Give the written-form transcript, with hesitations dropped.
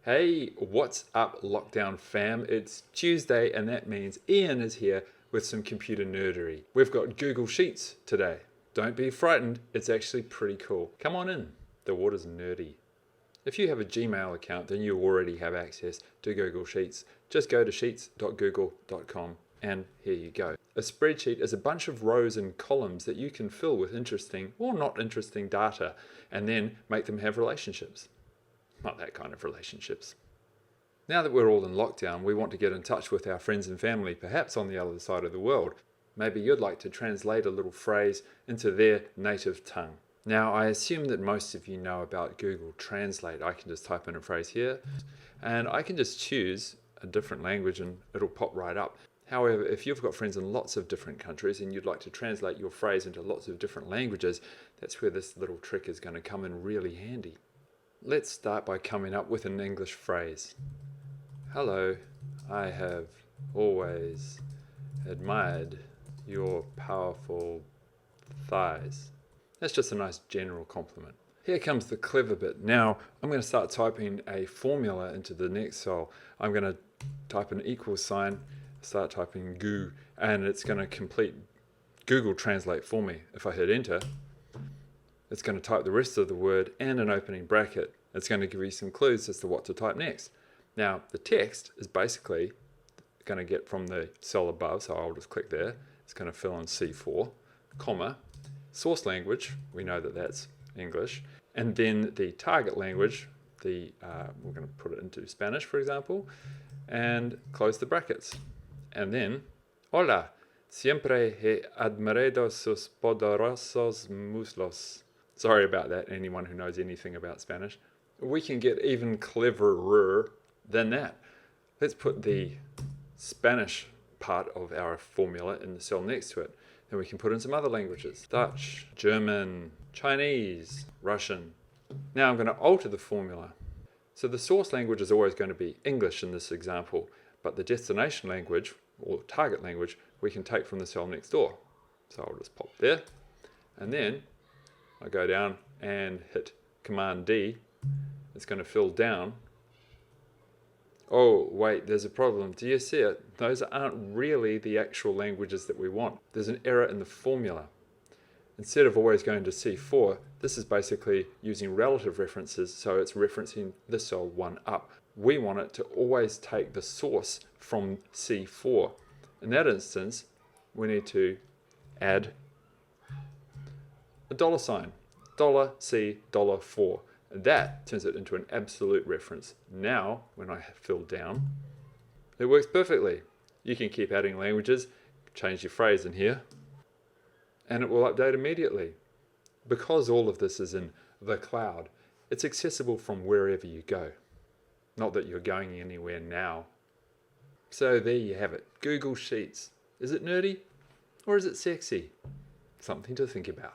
Hey, what's up, lockdown fam? It's Tuesday, and that means Ian is here with some computer nerdery. We've got Google Sheets today. Don't be frightened, it's actually pretty cool. Come on in, the water's nerdy. If you have a Gmail account, then you already have access to Google Sheets. Just go to sheets.google.com and here you go. A spreadsheet is a bunch of rows and columns that you can fill with interesting or not interesting data and then make them have relationships. Not that kind of relationships. Now that we're all in lockdown, we want to get in touch with our friends and family, perhaps on the other side of the world. Maybe you'd like to translate a little phrase into their native tongue. Now, I assume that most of you know about Google Translate. I can just type in a phrase here, and I can just choose a different language and it'll pop right up. However, if you've got friends in lots of different countries and you'd like to translate your phrase into lots of different languages, that's where this little trick is going to come in really handy. Let's start by coming up with an English phrase. Hello, I have always admired your powerful thighs. That's just a nice general compliment. Here comes the clever bit. Now, I'm going to start typing a formula into the next cell. I'm going to type an equal sign, start typing goo, and it's going to complete Google Translate for me. If I hit enter, it's going to type the rest of the word and an opening bracket. It's going to give you some clues as to what to type next. Now, the text is basically going to get from the cell above, so I'll just click there. It's going to fill in C4, comma, source language, we know that that's English, and then the target language, we're going to put it into Spanish, for example, and close the brackets. And then, hola, siempre he admirado sus poderosos muslos. Sorry about that, anyone who knows anything about Spanish. We can get even cleverer than that. Let's put the Spanish part of our formula in the cell next to it. Then we can put in some other languages. Dutch, German, Chinese, Russian. Now I'm going to alter the formula. So the source language is always going to be English in this example, but the destination language, or target language, we can take from the cell next door. So I'll just pop there, and then I go down and hit Command D. It's going to fill down. Oh, wait, there's a problem. Do you see it? Those aren't really the actual languages that we want. There's an error in the formula. Instead of always going to C4, this is basically using relative references, so it's referencing the cell one up. We want it to always take the source from C4. In that instance, we need to add a dollar sign, $C, $4. That turns it into an absolute reference. Now, when I fill down, it works perfectly. You can keep adding languages, change your phrase in here, and it will update immediately. Because all of this is in the cloud, it's accessible from wherever you go. Not that you're going anywhere now. So there you have it, Google Sheets. Is it nerdy or is it sexy? Something to think about.